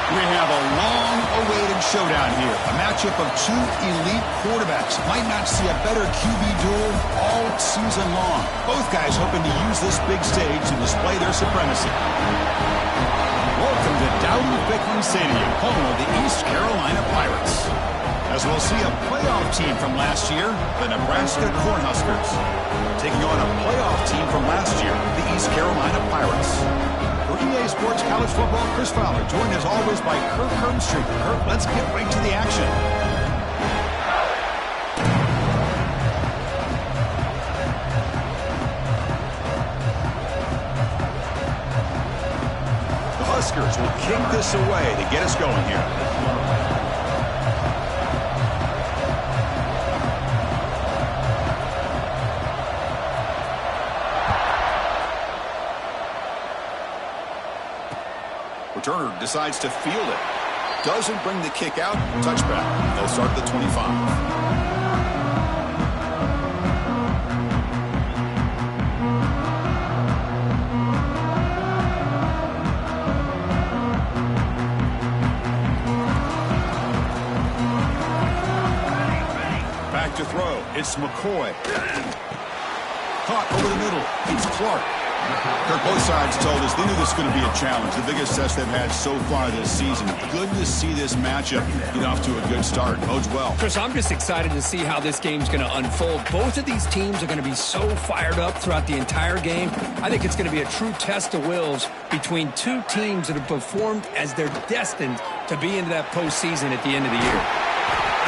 We have a long-awaited showdown here. A matchup of two elite quarterbacks. Might not see a better QB duel all season long. Both guys hoping to use this big stage to display their supremacy. Welcome to Dowdy-Ficklen Stadium, home of the East Carolina Pirates. As we'll see a playoff team from last year, the Nebraska Cornhuskers, taking on a playoff team from last year, the East Carolina Pirates. For EA Sports College Football, Chris Fowler, joined as always by Kirk Herbstreit. Kirk, let's get right to the action. The Huskers will kick this away to get us going here. Turner decides to field it. Doesn't bring the kick out. Touchback. They'll start at the 25. Back to throw. It's McCoy. Caught over the middle. It's Clark. Kirk, both sides told us they knew this was going to be a challenge, the biggest test they've had so far this season. Good to see this matchup get off to a good start. Bodes well. Chris, I'm just excited to see how this game's going to unfold. Both of these teams are going to be so fired up throughout the entire game. I think it's going to be a true test of wills between two teams that have performed as they're destined to be into that postseason at the end of the year.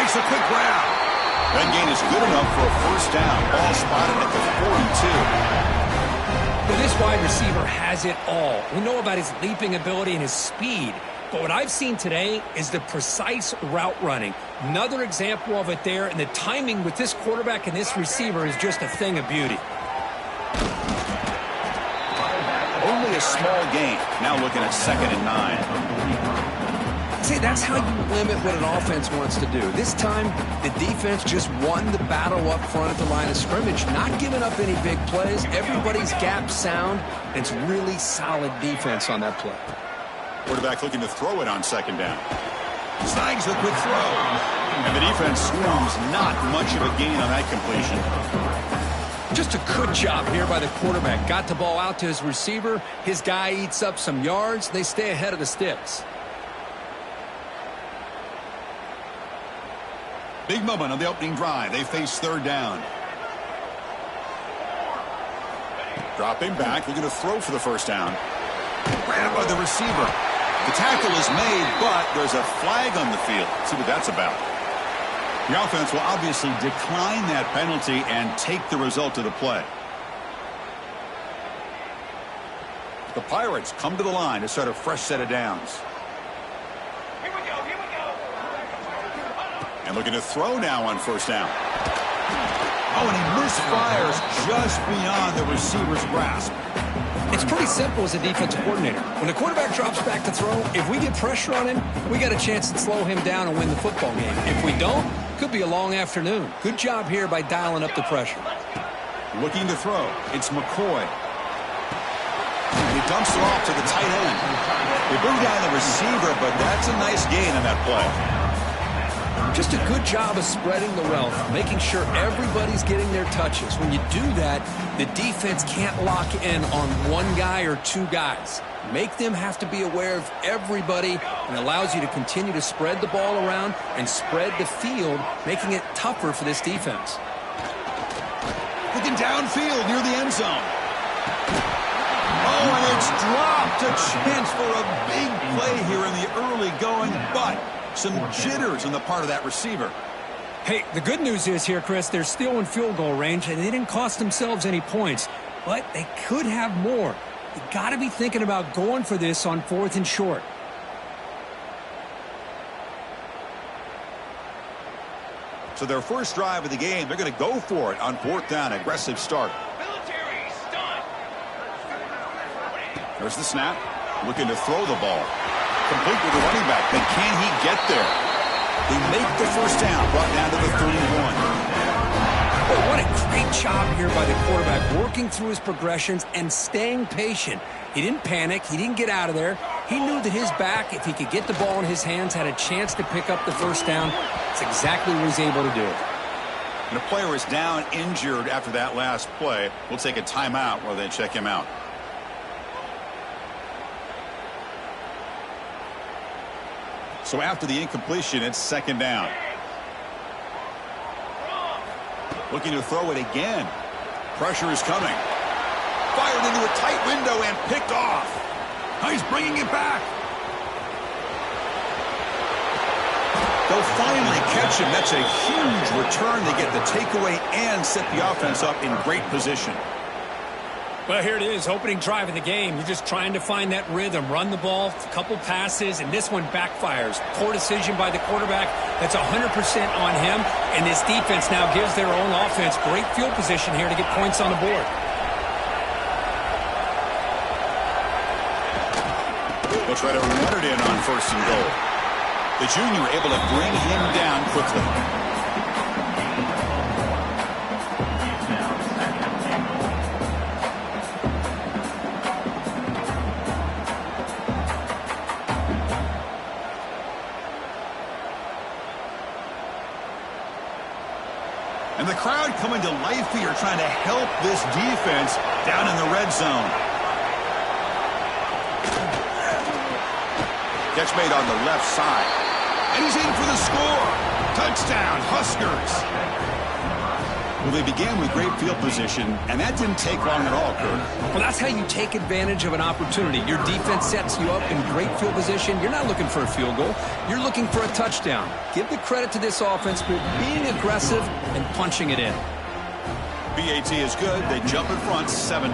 Makes a quick grab. That gain is good enough for a first down. Ball spotted at the 42. Well, this wide receiver has it all. We know about his leaping ability and his speed, but what I've seen today is the precise route running. Another example of it there, and the timing with this quarterback and this receiver is just a thing of beauty. Only a small gain. Now looking at 2nd and 9. See, that's how you limit what an offense wants to do. This time, the defense just won the battle up front at the line of scrimmage, not giving up any big plays. Everybody's gap sound, and it's really solid defense on that play. Quarterback looking to throw it on 2nd down. Snags the quick throw. And the defense screws not much of a gain on that completion. Just a good job here by the quarterback. Got the ball out to his receiver. His guy eats up some yards. They stay ahead of the sticks. Big moment on the opening drive. They face 3rd down. Dropping back. Looking to throw for the first down. Grabbed by the receiver. The tackle is made, but there's a flag on the field. Let's see what that's about. The offense will obviously decline that penalty and take the result of the play. The Pirates come to the line to start a fresh set of downs. And looking to throw now on 1st down. Oh, and he misfires just beyond the receiver's grasp. It's pretty simple as a defensive coordinator. When the quarterback drops back to throw, if we get pressure on him, we got a chance to slow him down and win the football game. If we don't, could be a long afternoon. Good job here by dialing up the pressure. Looking to throw. It's McCoy. He dumps it off to the tight end. They bring down the receiver, but that's a nice gain on that play. Just a good job of spreading the wealth, making sure everybody's getting their touches. When you do that, the defense can't lock in on one guy or two guys. Make them have to be aware of everybody, and allows you to continue to spread the ball around and spread the field, making it tougher for this defense. Looking downfield near the end zone. Oh, and it's dropped. A chance for a big play here in the early going, but some jitters on the part of that receiver. Hey, the good news is here, Chris, they're still in field goal range, and they didn't cost themselves any points, but they could have more. You got to be thinking about going for this on 4th and short. So their first drive of the game, they're going to go for it on 4th down. Aggressive start. There's the snap. Looking to throw the ball. Complete with the running back, but can he get there? They make the first down, brought down to the 31. Well, what a great job here by the quarterback, working through his progressions and staying patient. He didn't panic. He didn't get out of there. He knew that his back, if he could get the ball in his hands, had a chance to pick up the first down. That's exactly what he's able to do. And the player is down injured after that last play. We'll take a timeout while they check him out. So after the incompletion, it's second down. Looking to throw it again. Pressure is coming. Fired into a tight window and picked off. Now he's bringing it back. They'll finally catch him. That's a huge return. They get the takeaway and set the offense up in great position. Well, here it is, opening drive of the game. You're just trying to find that rhythm, run the ball, a couple passes, and this one backfires. Poor decision by the quarterback. That's 100% on him, and this defense now gives their own offense great field position here to get points on the board. They'll try to run it in on first and goal. The junior able to bring him down quickly. And the crowd coming to life here, trying to help this defense down in the red zone. Catch made on the left side. And he's in for the score. Touchdown, Huskers. Well, they began with great field position, and that didn't take long at all, Kurt. Well, that's how you take advantage of an opportunity. Your defense sets you up in great field position. You're not looking for a field goal. You're looking for a touchdown. Give the credit to this offense for being aggressive and punching it in. BAT is good. They jump in front, 7-0.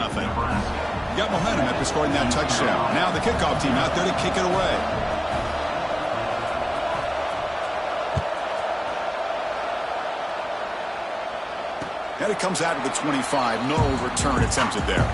Got momentum after scoring that touchdown. Now the kickoff team out there to kick it away. And it comes out of the 25. No return attempted there.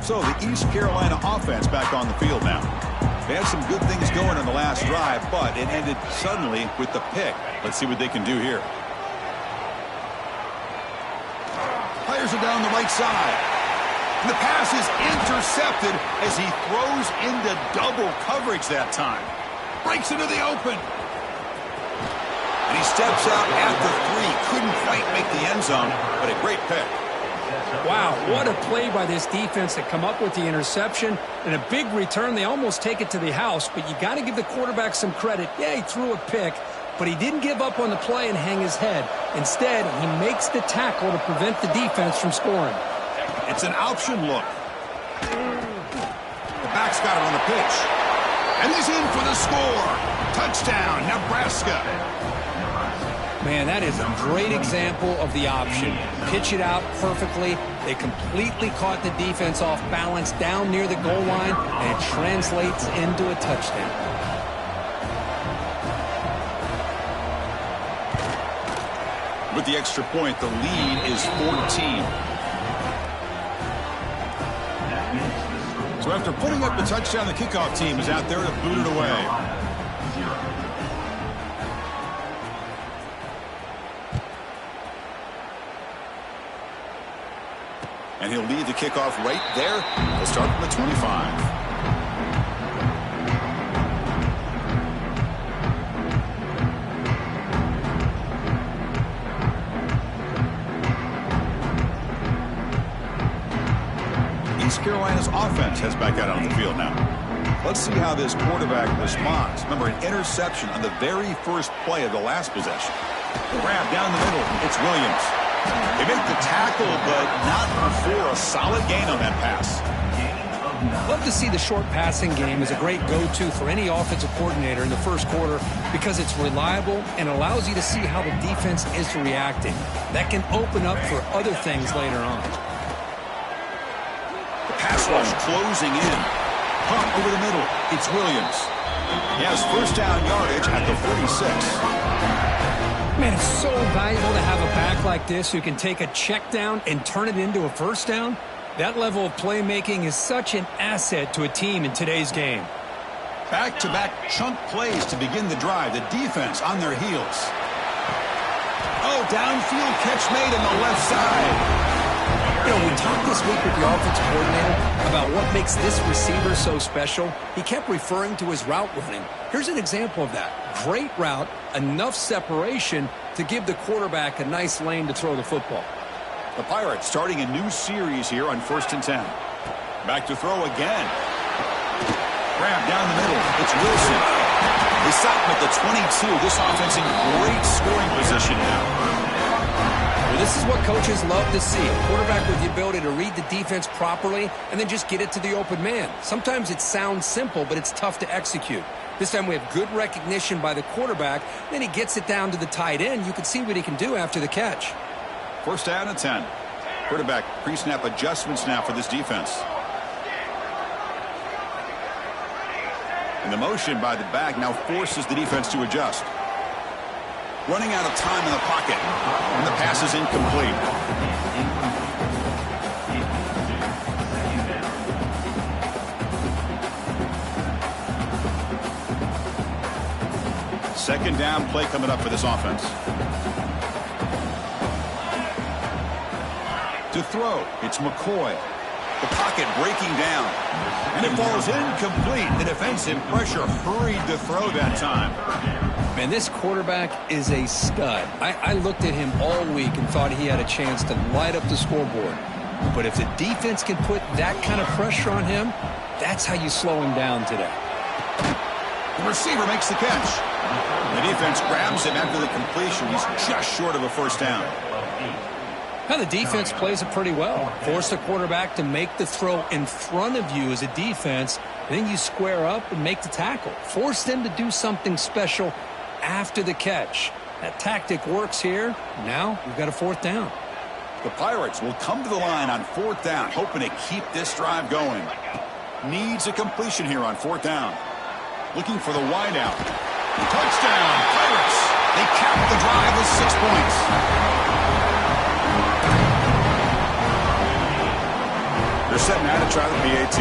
So the East Carolina offense back on the field now. They had some good things going on the last drive, but it ended suddenly with the pick. Let's see what they can do here. Players are down the right side. And the pass is intercepted as he throws into double coverage that time. Breaks into the open. And he steps out at the 3. Couldn't quite make the end zone, but a great pick. Wow, what a play by this defense to come up with the interception and a big return. They almost take it to the house, but you got to give the quarterback some credit. Yeah, he threw a pick, but he didn't give up on the play and hang his head. Instead, he makes the tackle to prevent the defense from scoring. It's an option look. The back's got it on the pitch. And he's in for the score. Touchdown, Nebraska. Man, that is a great example of the option. Pitch it out perfectly. They completely caught the defense off balance down near the goal line, and it translates into a touchdown. With the extra point, the lead is 14. So after putting up the touchdown, the kickoff team is out there to boot it away. And he'll lead the kickoff right there. He'll start from the 25. East Carolina's offense has back out on the field now. Let's see how this quarterback responds. Remember, an interception on the very first play of the last possession. Grab down the middle. It's Williams. They make the tackle, but not before a solid gain on that pass. Love to see the short passing game as a great go-to for any offensive coordinator in the first quarter because it's reliable and allows you to see how the defense is reacting. That can open up for other things later on. The pass rush closing in. Pump over the middle. It's Williams. He has first down yardage at the 46. Man, it's so valuable to have a back like this who can take a check down and turn it into a first down. That level of playmaking is such an asset to a team in today's game. Back-to-back chunk plays to begin the drive. The defense on their heels. Oh, downfield catch made on the left side. You know, we talked this week with the offensive coordinator about what makes this receiver so special. He kept referring to his route running. Here's an example of that. Great route, enough separation to give the quarterback a nice lane to throw the football. The Pirates starting a new series here on 1st and 10. Back to throw again. Grab down the middle. It's Wilson. They stop him at the 22. This offense in great scoring position now. Well, this is what coaches love to see. A quarterback with the ability to read the defense properly and then just get it to the open man. Sometimes it sounds simple, but it's tough to execute. This time we have good recognition by the quarterback. Then he gets it down to the tight end. You can see what he can do after the catch. First down and 10. Quarterback pre-snap adjustments now for this defense. And the motion by the back now forces the defense to adjust. Running out of time in the pocket. And the pass is incomplete. Second down play coming up for this offense. To throw, it's McCoy. The pocket breaking down. And it falls incomplete. The defensive pressure hurried to throw that time. Man, this quarterback is a stud. I looked at him all week and thought he had a chance to light up the scoreboard. But if the defense can put that kind of pressure on him, that's how you slow him down today. The receiver makes the catch. The defense grabs him after the completion. He's just short of a first down. Now the defense plays it pretty well. Force the quarterback to make the throw in front of you as a defense, and then you square up and make the tackle. Force them to do something special after the catch. That tactic works here. Now we've got a fourth down. The Pirates will come to the line on fourth down, hoping to keep this drive going. Needs a completion here on fourth down. Looking for the wideout. Touchdown, Pirates. They cap the drive with 6 points. They're setting out to try the PAT.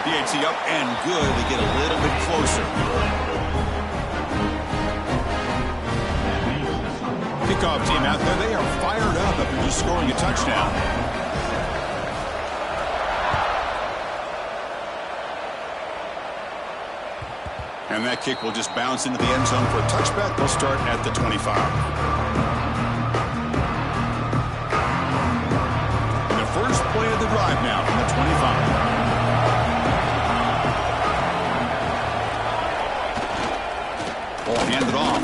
PAT up and good. They get a little bit closer. Kickoff team out there. They are fired up after just scoring a touchdown. And that kick will just bounce into the end zone for a touchback. They'll start at the 25. And the first play of the drive now from the 25. Ball handed off.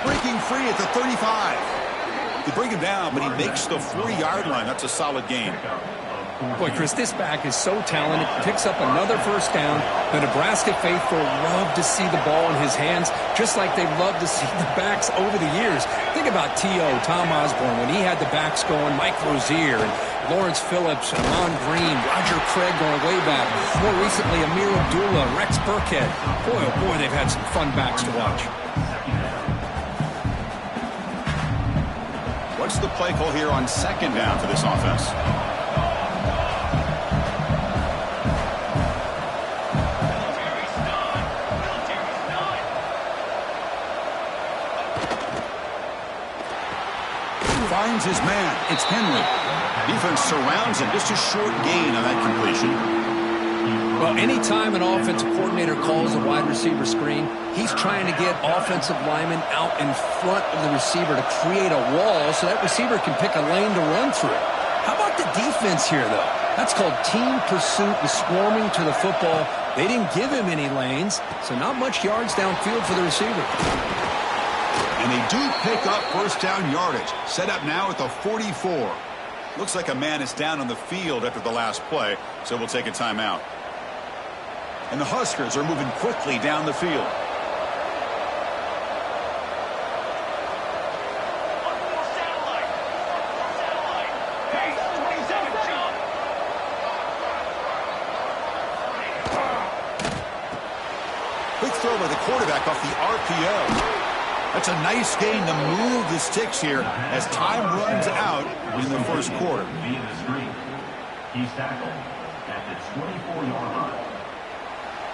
Breaking free at the 35. They bring him down, but he makes the 40-yard line. That's a solid gain. Boy, Chris, this back is so talented. Picks up another first down. The Nebraska faithful love to see the ball in his hands, just like they love to see the backs over the years. Think about T.O., Tom Osborne, when he had the backs going, Mike Rozier, and Lawrence Phillips, Amon Green, Roger Craig going way back. More recently, Amir Abdullah, Rex Burkhead. Boy, oh boy, they've had some fun backs to watch. What's the play call here on second down for this offense? Finds his man. It's Henry. Defense surrounds him. Just a short gain on that completion. Well, anytime an offensive coordinator calls a wide receiver screen, he's trying to get offensive linemen out in front of the receiver to create a wall so that receiver can pick a lane to run through. How about the defense here, though? That's called team pursuit and swarming to the football. They didn't give him any lanes, so not much yards downfield for the receiver. And they do pick up first down yardage. Set up now at the 44. Looks like a man is down on the field after the last play, so we'll take a timeout. And the Huskers are moving quickly down the field. throw by the quarterback off the RPO. That's a nice gain to move the sticks here as time runs out in the first quarter. He's tackled at the 24-yard line.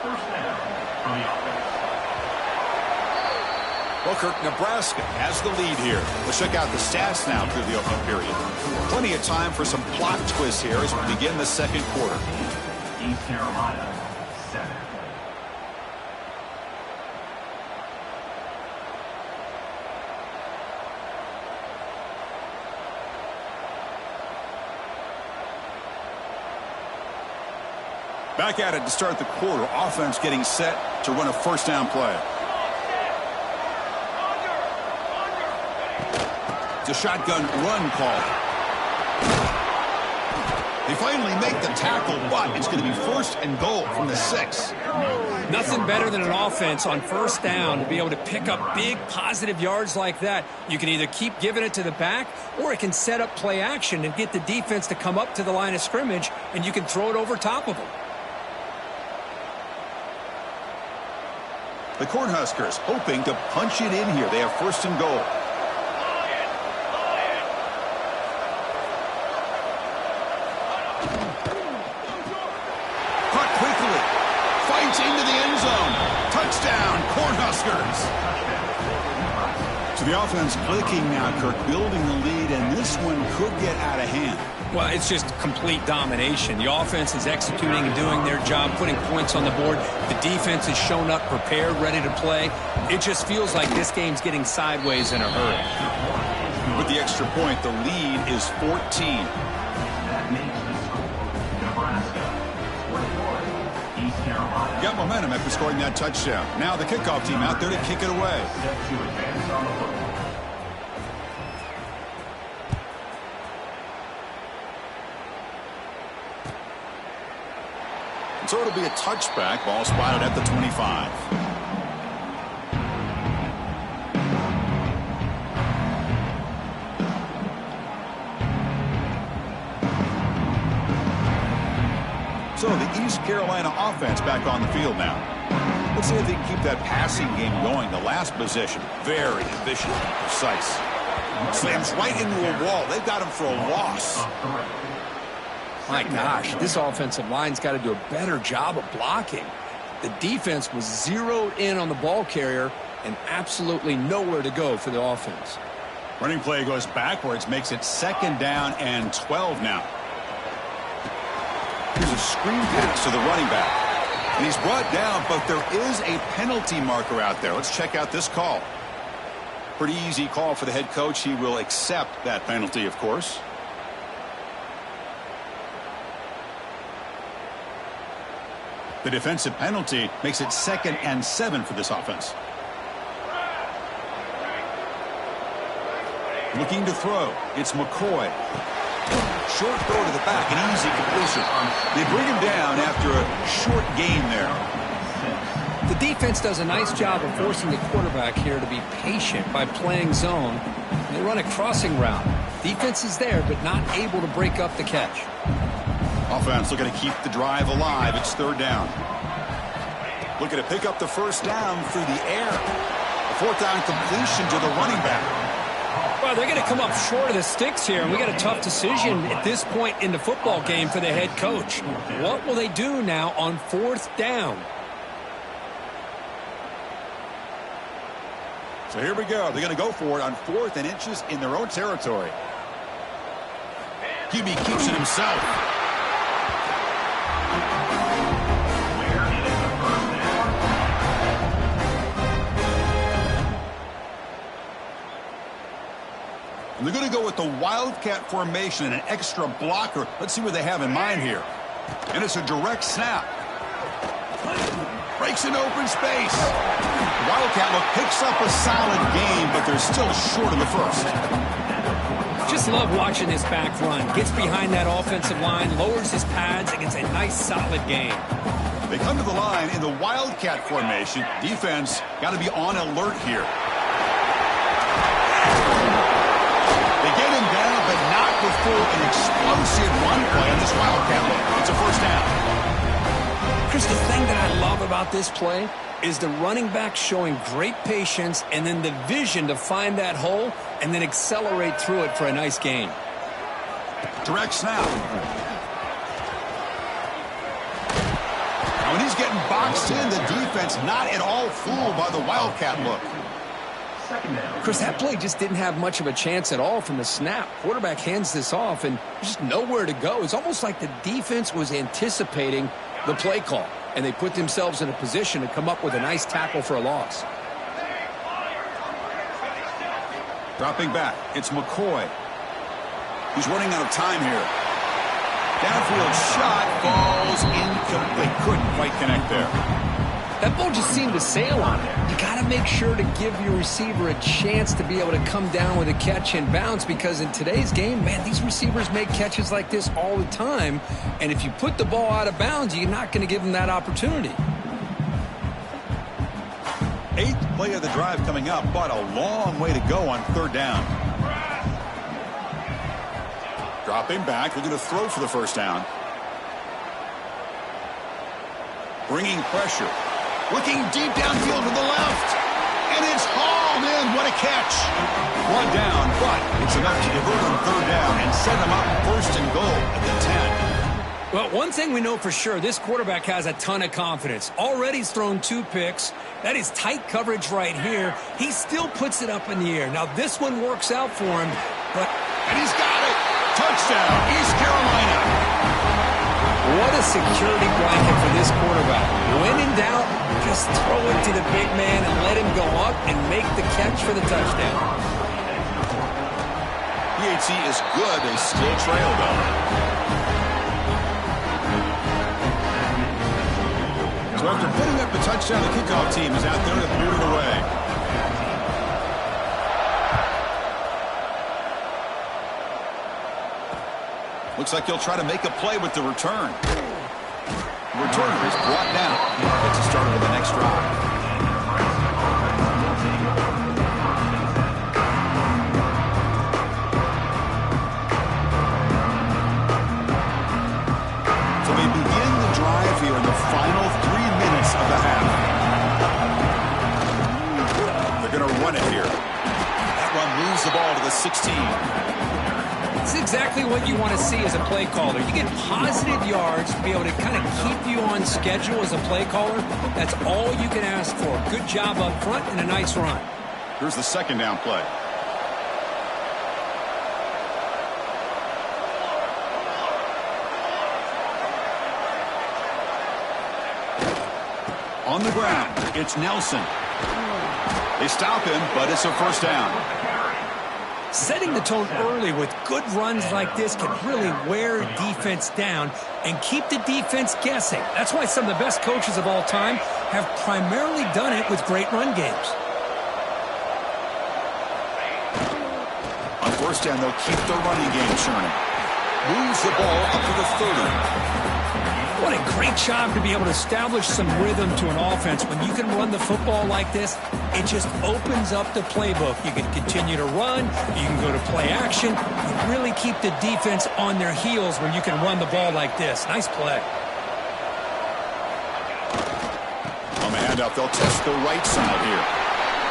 First down for the offense. Well, Kirk, Nebraska has the lead here. Let's check out the stats now through the opening period. Plenty of time for some plot twists here as we begin the second quarter. East Carolina, 7. Back at it to start the quarter. Offense getting set to run a first down play. It's a shotgun run call. They finally make the tackle, but it's going to be first and goal from the 6. Nothing better than an offense on first down to be able to pick up big positive yards like that. You can either keep giving it to the back, or it can set up play action and get the defense to come up to the line of scrimmage, and you can throw it over top of them. The Cornhuskers hoping to punch it in here. They have first and goal. Caught quickly. Fights into the end zone. Touchdown, Cornhuskers. So the offense clicking now, Kirk, building the lead, and this one could get out of hand. Well, it's just complete domination. The offense is executing and doing their job, putting points on the board. The defense has shown up prepared, ready to play. It just feels like this game's getting sideways in a hurry. With the extra point, the lead is 14. That makes the score Nebraska 21, East Carolina. Got momentum after scoring that touchdown. Now the kickoff team out there to kick it away. Set to advance on the football. So it'll be a touchback. Ball spotted at the 25. So the East Carolina offense back on the field now. Let's see if they can keep that passing game going. The last possession, very efficient and precise. Slams right into a wall. They've got him for a loss. My gosh, this offensive line's got to do a better job of blocking. The defense was zeroed in on the ball carrier and absolutely nowhere to go for the offense. Running play goes backwards, makes it second down and 12 now. Here's a screen pass to the running back. And he's brought down, but there is a penalty marker out there. Let's check out this call. Pretty easy call for the head coach. He will accept that penalty, of course. The defensive penalty makes it 2nd and 7 for this offense. Looking to throw. It's McCoy. Short throw to the back, an easy completion. They bring him down after a short gain there. The defense does a nice job of forcing the quarterback here to be patient by playing zone. They run a crossing route. Defense is there, but not able to break up the catch. Offense looking to keep the drive alive. It's 3rd down. Looking to pick up the first down through the air. A 4th down completion to the running back. Well, they're going to come up short of the sticks here, and we got a tough decision at this point in the football game for the head coach. What will they do now on 4th down? So here we go. They're going to go for it on 4th and inches in their own territory. QB keeps it himself. And they're going to go with the Wildcat formation and an extra blocker. Let's see what they have in mind here. And it's a direct snap. Breaks an open space. Wildcat look picks up a solid game, but they're still short of the first. Just love watching this back run. Gets behind that offensive line, lowers his pads, and gets a nice solid game. They come to the line in the Wildcat formation. Defense got to be on alert here. They get him down, but not before an explosive run play on this Wildcat look. It's a first down. Chris, the thing that I love about this play is the running back showing great patience and then the vision to find that hole and then accelerate through it for a nice gain. Direct snap. When he's getting boxed in, the defense not at all fooled by the Wildcat look. Chris, that play just didn't have much of a chance at all from the snap. Quarterback hands this off and just nowhere to go. It's almost like the defense was anticipating the play call, and they put themselves in a position to come up with a nice tackle for a loss. Dropping back, it's McCoy. He's running out of time here. Downfield shot falls incomplete. Couldn't quite connect there. That ball just seemed to sail on it. You got to make sure to give your receiver a chance to be able to come down with a catch and bounce, because in today's game, man, these receivers make catches like this all the time. And if you put the ball out of bounds, you're not going to give them that opportunity. 8th play of the drive coming up, but a long way to go on 3rd down. Dropping back, looking to throw for the 1st down. Bringing pressure. Looking deep downfield to the left. And it's hauled in. What a catch. 1 down, but it's enough to divert on 3rd down and set them up 1st and goal at the 10. Well, one thing we know for sure, this quarterback has a ton of confidence. Already he's thrown 2 picks. That is tight coverage right here. He still puts it up in the air. Now, this one works out for him, but... And he's got it. Touchdown, East Carolina. What a security blanket for this quarterback. When in doubt, just throw it to the big man and let him go up and make the catch for the touchdown. PAT is good. They still trail, though. So after putting up the touchdown, the kickoff team is out there to boot it away. Looks like he'll try to make a play with the return. The returner is brought down. Gets us started with the next drive. So we begin the drive here in the final 3 minutes of the half. They're going to run it here. That one moves the ball to the 16. It's exactly what you want to see as a play caller. You get positive yards to be able to kind of keep you on schedule as a play caller. That's all you can ask for. Good job up front and a nice run. Here's the 2nd down play. On the ground, it's Nelson. They stop him, but it's a 1st down. Setting the tone early with good runs like this can really wear defense down and keep the defense guessing. That's why some of the best coaches of all time have primarily done it with great run games. On 1st down, they'll keep the running game churning. Moves the ball up to the 30. What a great job to be able to establish some rhythm to an offense. When you can run the football like this, it just opens up the playbook. You can continue to run. You can go to play action. You really keep the defense on their heels when you can run the ball like this. Nice play. On the handoff, they'll test the right side here.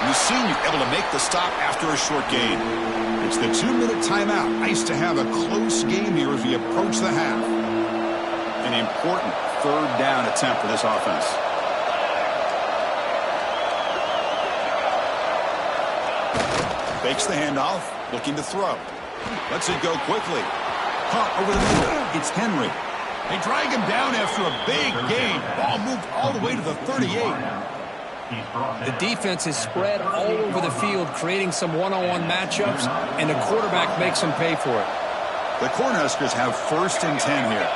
And the senior able to make the stop after a short gain. It's the 2-minute timeout. Nice to have a close game here as we approach the half. An important 3rd down attempt for this offense. Fakes the handoff, looking to throw. Lets it go quickly. Caught over the middle. It's Henry. They drag him down after a big gain. Ball moved all the way to the 38. The defense is spread all over the field, creating some one-on-one matchups, and the quarterback makes them pay for it. The Cornhuskers have 1st and 10 here.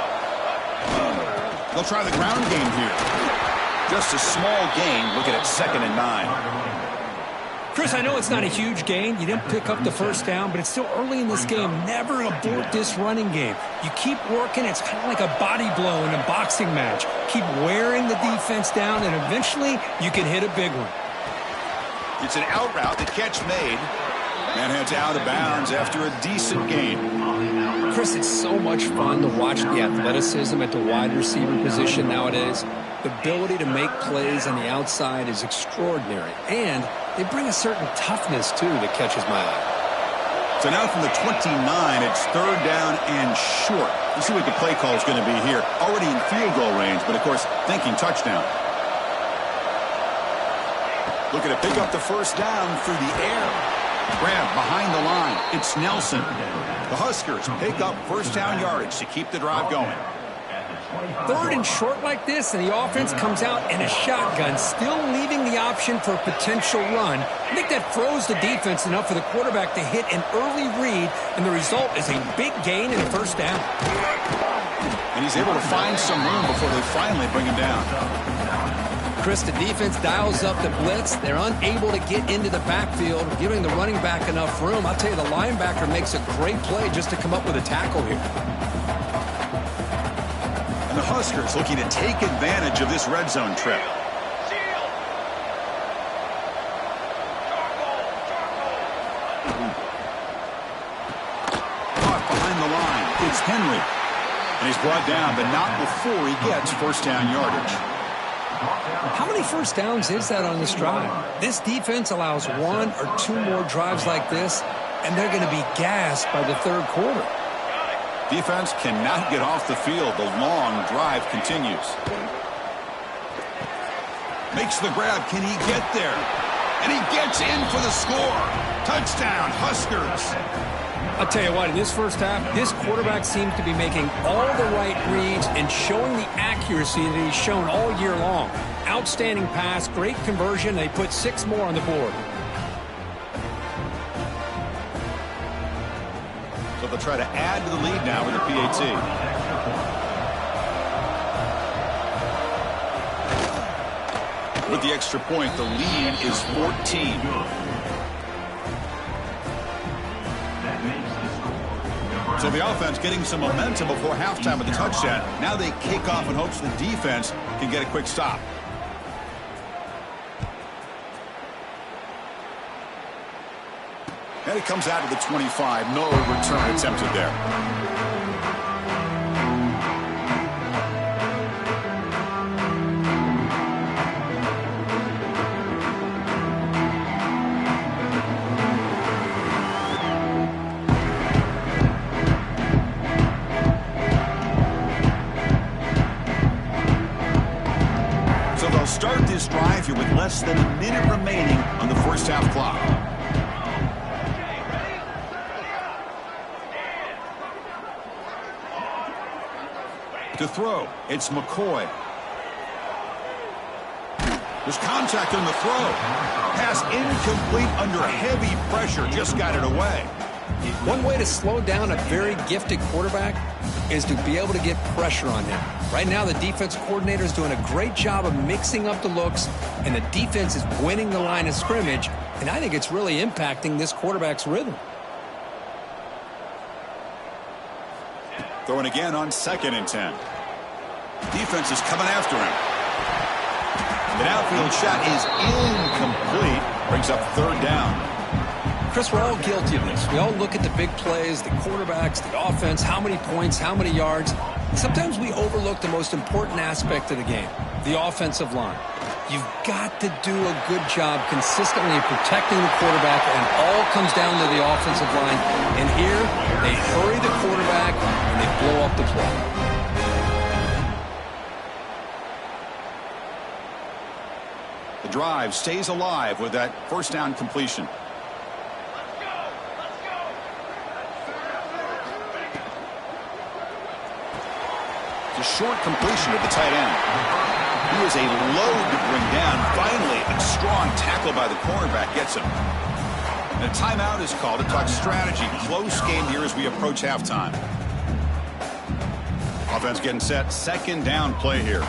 They'll try the ground game here. Just a small gain. Look at it, 2nd and 9. Chris, I know it's not a huge gain. You didn't pick up the 1st down, but it's still early in this game. Never abort this running game. You keep working. It's kind of like a body blow in a boxing match. Keep wearing the defense down, and eventually you can hit a big one. It's an out route. The catch made. And heads out of bounds after a decent gain. Chris, it's so much fun to watch the athleticism at the wide receiver position nowadays. The ability to make plays on the outside is extraordinary, and they bring a certain toughness, too, that catches my eye. So now from the 29, it's third down and short. Let's see what the play call is going to be here. Already in field goal range, but, of course, thinking touchdown. Looking to pick up the first down through the air. Grab behind the line. It's Nelson. The Huskers pick up first down yardage to keep the drive going. Third and short like this, and the offense comes out in a shotgun, still leaving the option for a potential run. I think that froze the defense enough for the quarterback to hit an early read, and the result is a big gain and a first down. And he's able to find some room before they finally bring him down. Chris, the defense dials up the blitz. They're unable to get into the backfield, giving the running back enough room. I'll tell you, the linebacker makes a great play just to come up with a tackle here. The Huskers looking to take advantage of this red zone trip. Caught behind the line. It's Henry. And he's brought down, but not before he gets first down yardage. How many first downs is that on this drive? This defense allows one or two more drives like this, and they're going to be gassed by the third quarter. Defense cannot get off the field. The long drive continues. Makes the grab. Can he get there? And he gets in for the score. Touchdown, Huskers. I'll tell you what, in this first half, this quarterback seems to be making all the right reads and showing the accuracy that he's shown all year long. Outstanding pass, great conversion. They put 6 more on the board. So they'll try to add to the lead now with a PAT. With the extra point, the lead is 14. So the offense getting some momentum before halftime with the touchdown. Now they kick off in hopes the defense can get a quick stop. And it comes out to the 25. No return attempted there. So they'll start this drive here with less than a minute remaining on the first half clock. To throw, it's McCoy. There's contact on the throw. Pass incomplete under heavy pressure. Just got it away. One way to slow down a very gifted quarterback is to be able to get pressure on him. Right now, the defense coordinator is doing a great job of mixing up the looks, and the defense is winning the line of scrimmage, and I think it's really impacting this quarterback's rhythm. Throwing again on 2nd and 10. Defense is coming after him. The outfield shot is incomplete. Brings up 3rd down. Chris, we're all guilty of this. We all look at the big plays, the quarterbacks, the offense, how many points, how many yards. Sometimes we overlook the most important aspect of the game, the offensive line. You've got to do a good job consistently protecting the quarterback, and it all comes down to the offensive line. And here, they hurry the quarterback, and they blow up the play. The drive stays alive with that first down completion. It's a short completion to the tight end. He is a load to bring down. Finally, a strong tackle by the cornerback gets him. And a timeout is called to talk strategy. Close game here as we approach halftime. Offense getting set. 2nd down play here.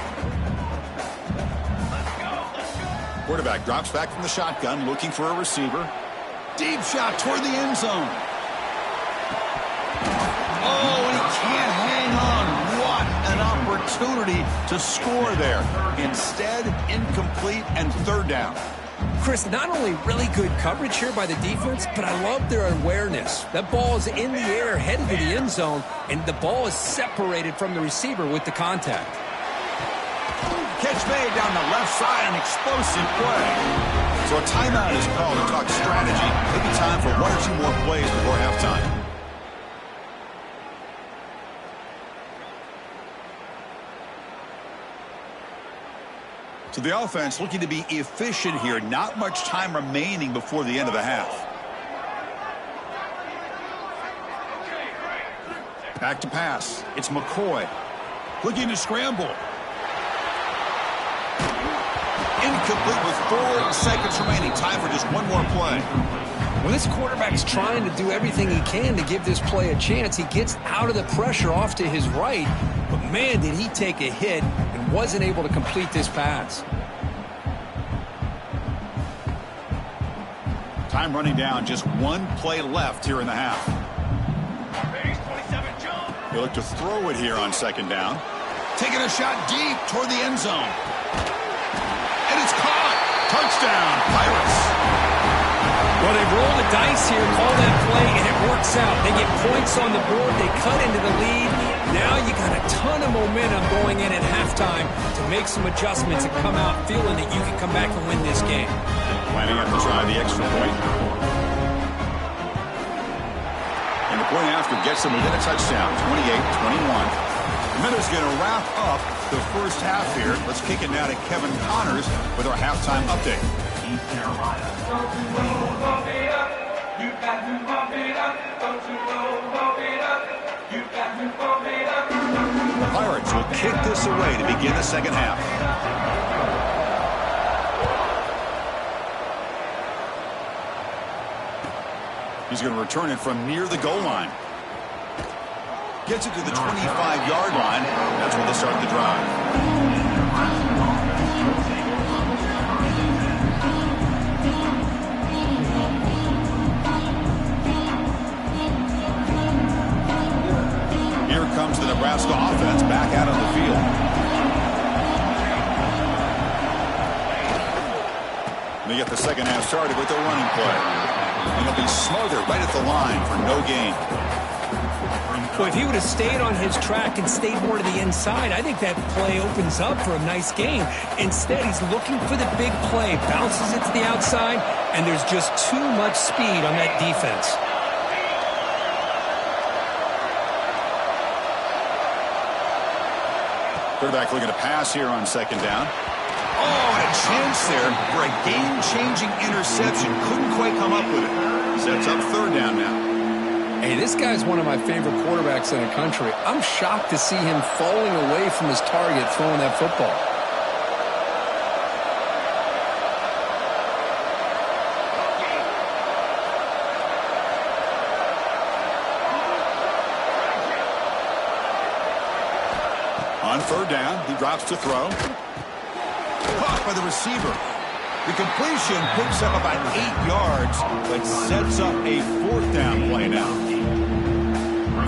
Quarterback drops back from the shotgun, looking for a receiver. Deep shot toward the end zone. Oh, and he can't hang on. What an opportunity to score there. Instead, incomplete and 3rd down. Chris, not only really good coverage here by the defense, but I love their awareness. That ball is in the air, headed to the end zone, and the ball is separated from the receiver with the contact. Catch made down the left side, an explosive play. So a timeout is called to talk strategy. Maybe time for one or two more plays before halftime. So the offense looking to be efficient here. Not much time remaining before the end of the half. Back to pass. It's McCoy. Looking to scramble. Incomplete with 4 seconds remaining. Time for just one more play. When this quarterback's trying to do everything he can to give this play a chance, he gets out of the pressure off to his right. But, man, did he take a hit and wasn't able to complete this pass. Time running down. Just one play left here in the half. He'll look to throw it here on second down. Taking a shot deep toward the end zone. And it's caught. Touchdown, Pirates. Well, they roll the dice here, call that play, and it works out. They get points on the board. They cut into the lead. Now you got a ton of momentum going in at halftime to make some adjustments and come out feeling that you can come back and win this game. Planning up to try the extra point. And the point after gets them within a touchdown, 28-21. Miller's going to wrap up the first half here. Let's kick it now to Kevin Connors with our halftime update. East Carolina. The Pirates will kick this away to begin the second half. He's going to return it from near the goal line. Gets it to the 25-yard line. That's where they'll start the drive. Here comes the Nebraska offense back out on the field. They get the second half started with a running play. And he'll be smothered right at the line for no gain. Well, if he would have stayed on his track and stayed more to the inside, I think that play opens up for a nice game. Instead, he's looking for the big play, bounces it to the outside, and there's just too much speed on that defense. Quarterback looking to pass here on second down. Oh, and a chance there for a game-changing interception. Couldn't quite come up with it. Sets up third down now. Hey, this guy's one of my favorite quarterbacks in the country. I'm shocked to see him falling away from his target throwing that football. On third down, he drops to throw. Caught by the receiver. The completion picks up about 8 yards, but sets up a fourth down play now.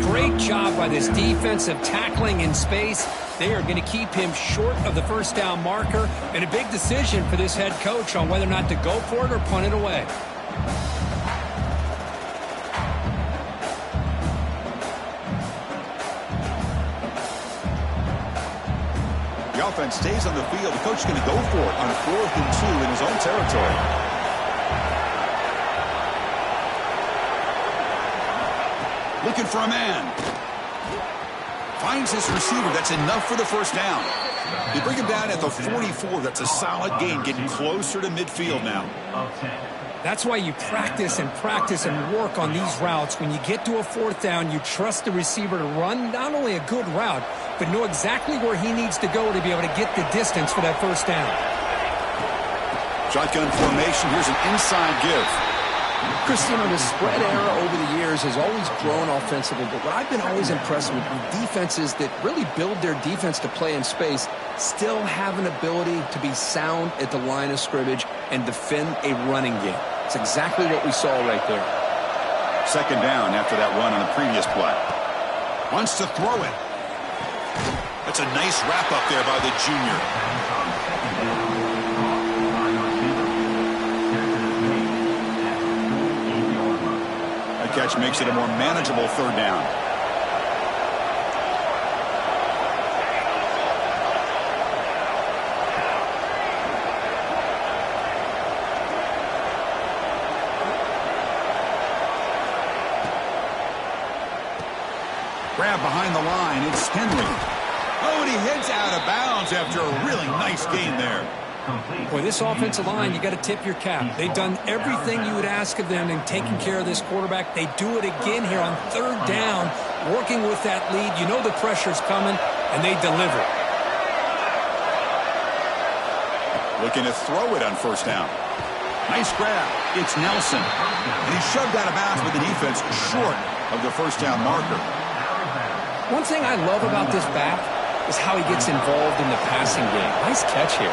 Great job by this defensive tackling in space. They are going to keep him short of the first down marker, and a big decision for this head coach on whether or not to go for it or punt it away. The offense stays on the field. The coach is going to go for it on 4th and 2 in his own territory. Looking for a man. Finds his receiver. That's enough for the first down. They bring him down at the 44. That's a solid gain, getting closer to midfield now. That's why you practice and work on these routes. When you get to a fourth down, you trust the receiver to run not only a good route, but know exactly where he needs to go to be able to get the distance for that first down. Shotgun formation. Here's an inside give. Christine, the spread era over the years has always grown offensively, but what I've been always impressed with defenses that really build their defense to play in space still have an ability to be sound at the line of scrimmage and defend a running game. It's exactly what we saw right there. Second down after that run on the previous play. Wants to throw it. That's a nice wrap up there by the junior. That catch makes it a more manageable third down. Grab behind the line. It's Henry. Oh, and he heads out of bounds after a really nice gain there. Boy, this offensive line, you got to tip your cap. They've done everything you would ask of them in taking care of this quarterback. They do it again here on third down, working with that lead. You know the pressure's coming, and they deliver. Looking to throw it on first down. Nice grab. It's Nelson. And he's shoved out of bounds with the defense short of the first down marker. One thing I love about this back is how he gets involved in the passing game. Nice catch here.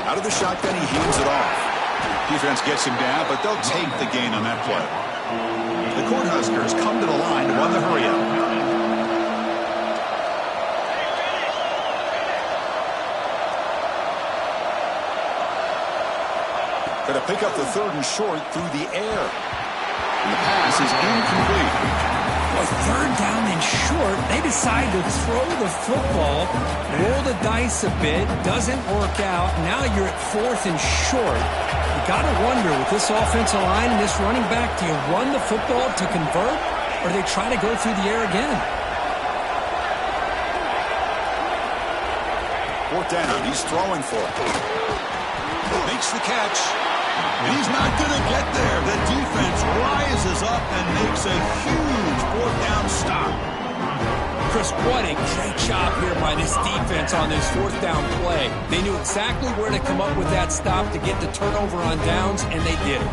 Out of the shotgun, he hands it off. Defense gets him down, but they'll take the gain on that play. The Cornhuskers come to the line to run the hurry-up. Going to pick up the third and short through the air. And the pass is incomplete. Well, third down and short, they decide to throw the football, roll the dice a bit, doesn't work out. Now you're at fourth and short. You got to wonder, with this offensive line and this running back, do you run the football to convert, or do they try to go through the air again? Fourth down, he's throwing for it. Makes the catch. And he's not going to get there. The defense rises up and makes a huge fourth down stop. Chris, what a great job here by this defense on this fourth down play. They knew exactly where to come up with that stop to get the turnover on downs, and they did it.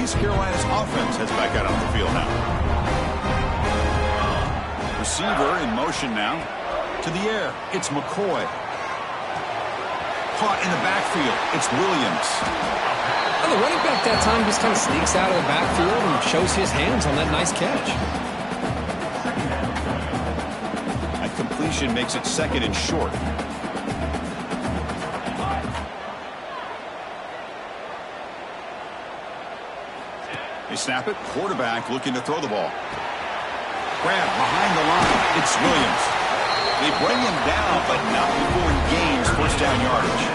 East Carolina's offense heads back out on the field now. Receiver in motion now. To the air, it's McCoy. Caught in the backfield, it's Williams. Well, the running back that time just kind of sneaks out of the backfield and shows his hands on that nice catch. That completion makes it second and short. They snap it, quarterback looking to throw the ball. Grab behind the line, it's Williams. They bring him down, but not before he gains first down yardage.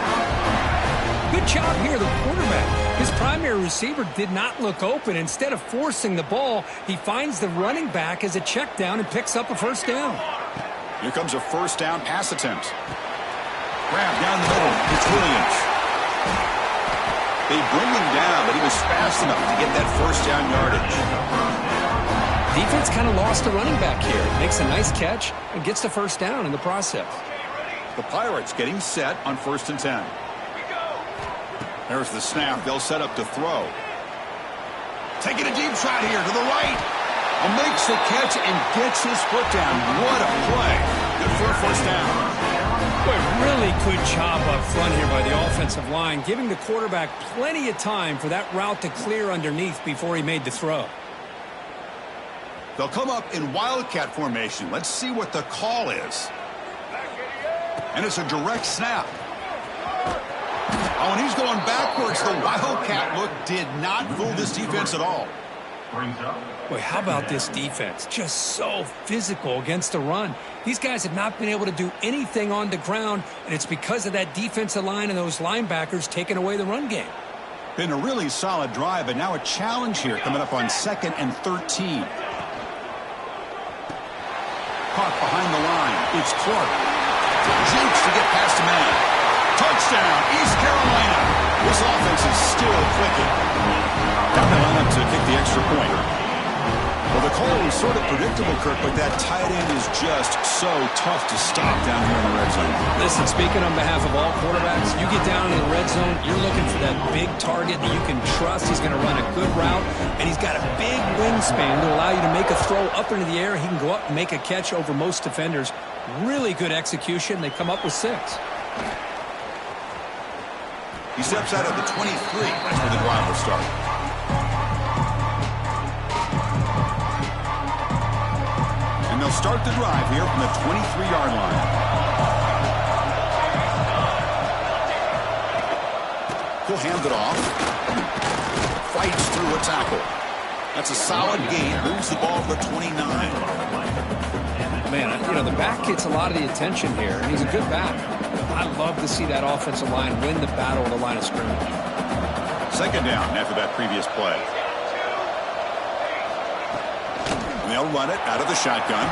Good job here, the quarterback. His primary receiver did not look open. Instead of forcing the ball, he finds the running back as a check down and picks up a first down. Here comes a first down pass attempt. Grab down the middle. It's Williams. They bring him down, but he was fast enough to get that first down yardage. Defense kind of lost a running back here. Makes a nice catch and gets the first down in the process. The Pirates getting set on 1st and 10. There's the snap. They'll set up to throw. Taking a deep shot here to the right. And makes the catch and gets his foot down. What a play. Good for a first down. Boy, really good job up front here by the offensive line, giving the quarterback plenty of time for that route to clear underneath before he made the throw. They'll come up in wildcat formation. Let's see what the call is. And it's a direct snap. Oh, and he's going backwards. The wildcat look did not fool this defense at all. Boy, how about this defense? Just so physical against the run. These guys have not been able to do anything on the ground, and it's because of that defensive line and those linebackers taking away the run game. Been a really solid drive, but now a challenge here coming up on 2nd and 13. Caught behind the line. It's Clark. Jukes to get past a man. Touchdown, East Carolina. This offense is still clicking. Got the line up to kick the extra point. Well, the call was sort of predictable, Kirk, but that tight end is just so tough to stop down here in the red zone. Listen, speaking on behalf of all quarterbacks, you get down in the red zone, you're looking for that big target that you can trust. He's going to run a good route, and he's got a big wingspan to allow you to make a throw up into the air. He can go up and make a catch over most defenders. Really good execution. They come up with 6. He steps out at the 23. That's where the drive will start. And they'll start the drive here from the 23-yard line. He'll hand it off. Fights through a tackle. That's a solid gain. Moves the ball to the 29. Man, the back gets a lot of the attention here, and he's a good back. I love to see that offensive line win the battle at the line of scrimmage. Second down after that previous play. And they'll run it out of the shotgun.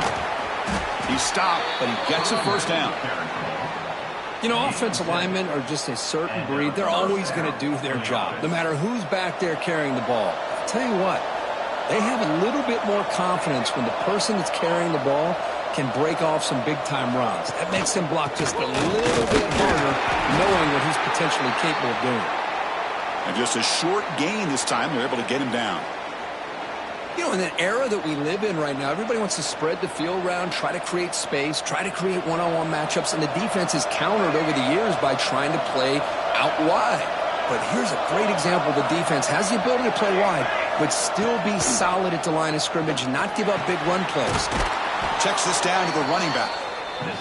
He's stopped, but he gets a first down. Offensive linemen are just a certain breed. They're always going to do their job, no matter who's back there carrying the ball. I'll tell you what, they have a little bit more confidence when the person that's carrying the ball can break off some big-time runs. That makes them block just a little bit harder, knowing what he's potentially capable of doing. And just a short gain this time, they're able to get him down. In the era that we live in right now, everybody wants to spread the field around, try to create space, try to create one-on-one matchups, and the defense is countered over the years by trying to play out wide. But here's a great example. The defense has the ability to play wide, but still be solid at the line of scrimmage and not give up big run plays. Checks this down to the running back.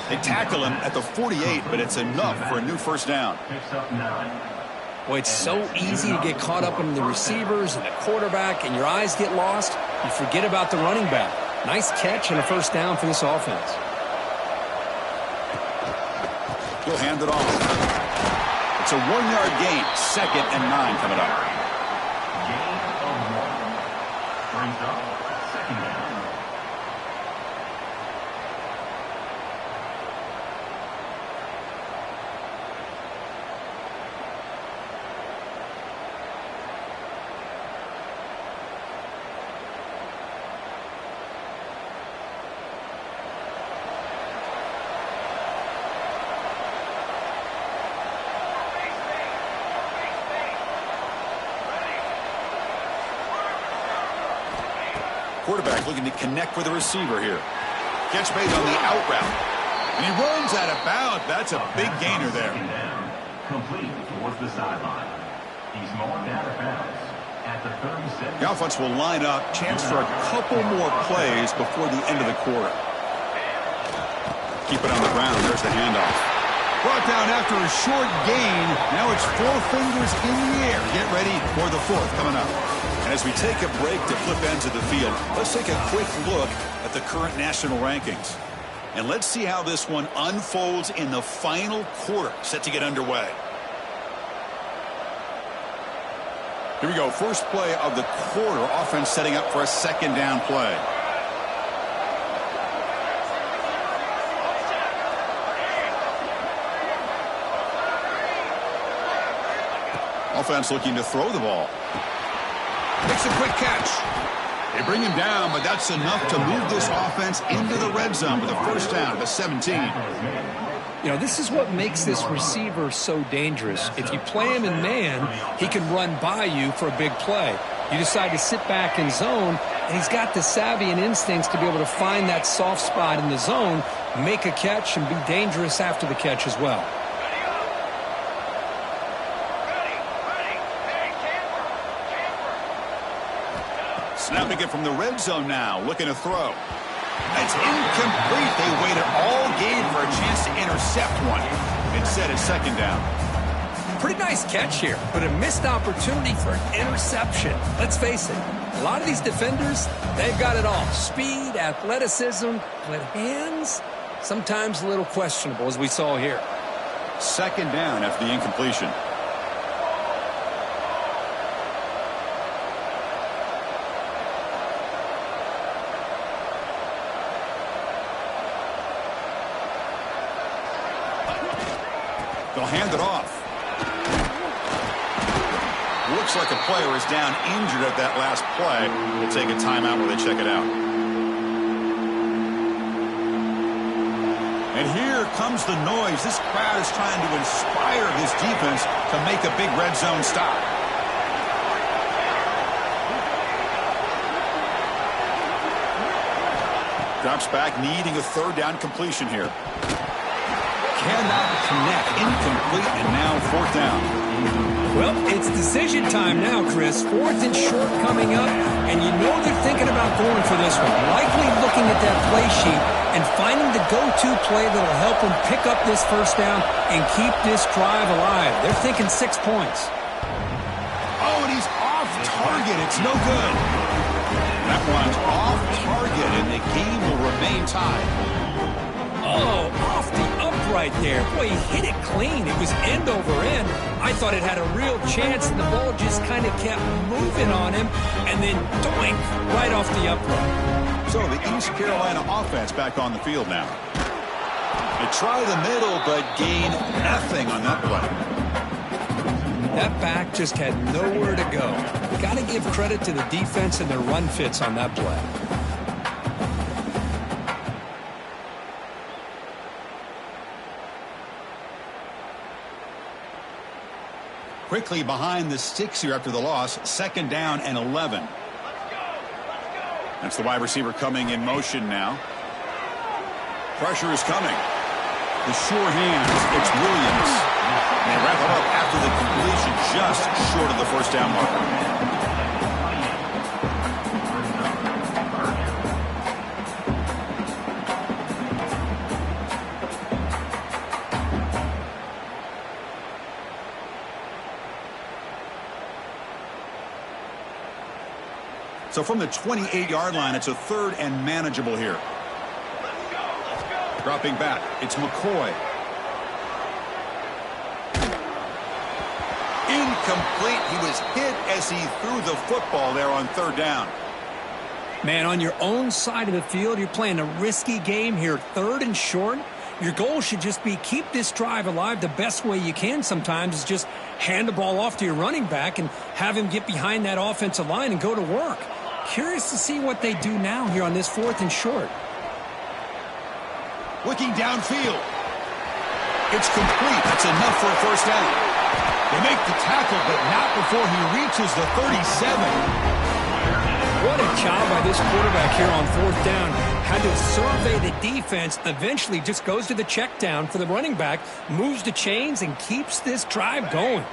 They tackle him at the 48, but it's enough for a new first down. Picks up 9. Boy, it's so easy to get caught up in the receivers and the quarterback, and your eyes get lost. You forget about the running back. Nice catch and a first down for this offense. He'll hand it off. It's a 1-yard gain. 2nd and 9 coming up. Gain of 1. Brings up 2nd down. Quarterback looking to connect with the receiver here. Catch made on the out route. And he runs out of bounds. That's a big gainer there. Complete towards the sideline. He's marked out of bounds at the 37. The offense will line up. Chance for a couple more plays before the end of the quarter. Keep it on the ground. There's the handoff. Brought down after a short gain. Now it's 4 fingers in the air. Get ready for the 4th coming up. And as we take a break to flip ends of the field, let's take a quick look at the current national rankings. And let's see how this one unfolds in the final quarter, set to get underway. Here we go. First play of the quarter. Offense setting up for a 2nd down play. Offense looking to throw the ball. Makes a quick catch. They bring him down, but that's enough to move this offense into the red zone with a first down at the 17. This is what makes this receiver so dangerous. If you play him in man, he can run by you for a big play. You decide to sit back in zone, and he's got the savvy and instincts to be able to find that soft spot in the zone, make a catch, and be dangerous after the catch as well. Snapping it from the red zone now, looking to throw. It's incomplete. They waited all game for a chance to intercept one. Instead, it's 2nd down. Pretty nice catch here, but a missed opportunity for an interception. Let's face it, a lot of these defenders, they've got it all. Speed, athleticism, but hands, sometimes a little questionable, as we saw here. 2nd down after the incompletion. They'll hand it off. Looks like a player is down injured at that last play. We'll take a timeout while they check it out. And here comes the noise. This crowd is trying to inspire this defense to make a big red zone stop. Drops back, needing a 3rd down completion here. Cannot connect, incomplete, and now 4th down. Well, it's decision time now, Chris. 4th and short coming up, and you know they're thinking about going for this one. Likely looking at that play sheet and finding the go-to play that'll help them pick up this first down and keep this drive alive. They're thinking 6 points. Oh, and he's off target. It's no good. That one's off target, and the game will remain tied. Oh, off the upright there. Boy, he hit it clean. It was end over end. I thought it had a real chance, and the ball just kind of kept moving on him, and then doink, right off the upright. So the East Carolina offense back on the field now. They try the middle, but gain nothing on that play. That back just had nowhere to go. Got to give credit to the defense and their run fits on that play. Quickly behind the sticks here after the loss. 2nd down and 11. That's the wide receiver coming in motion now. Pressure is coming. The sure hands. It's Williams. And they wrap it up after the completion, just short of the first down marker. So from the 28-yard line, it's a 3rd and manageable here. Dropping back, it's McCoy. Incomplete. He was hit as he threw the football there on 3rd down. Man, on your own side of the field, you're playing a risky game here. 3rd and short. Your goal should just be keep this drive alive the best way you can sometimes is just hand the ball off to your running back and have him get behind that offensive line and go to work. Curious to see what they do now here on this 4th and short. Looking downfield. It's complete. That's enough for a first down. They make the tackle, but not before he reaches the 37. What a job by this quarterback here on 4th down. Had to survey the defense, eventually just goes to the check down for the running back, moves the chains, and keeps this drive going.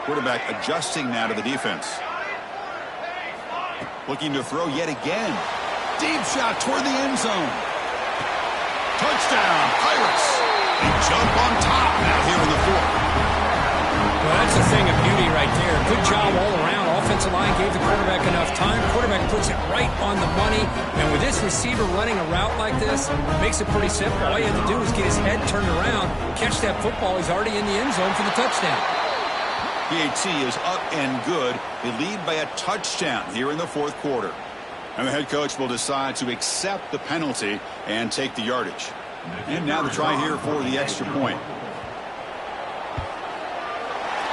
Quarterback adjusting now to the defense. Looking to throw yet again. Deep shot toward the end zone. Touchdown, Pirates. They jump on top now here in the 4th. Well, that's a thing of beauty right there. Good job all around. Offensive line gave the quarterback enough time. Quarterback puts it right on the money. And with this receiver running a route like this, makes it pretty simple. All you have to do is get his head turned around, catch that football. He's already in the end zone for the touchdown. PHC is up and good. They lead by a touchdown here in the 4th quarter. And the head coach will decide to accept the penalty and take the yardage. And now the try here for the extra point.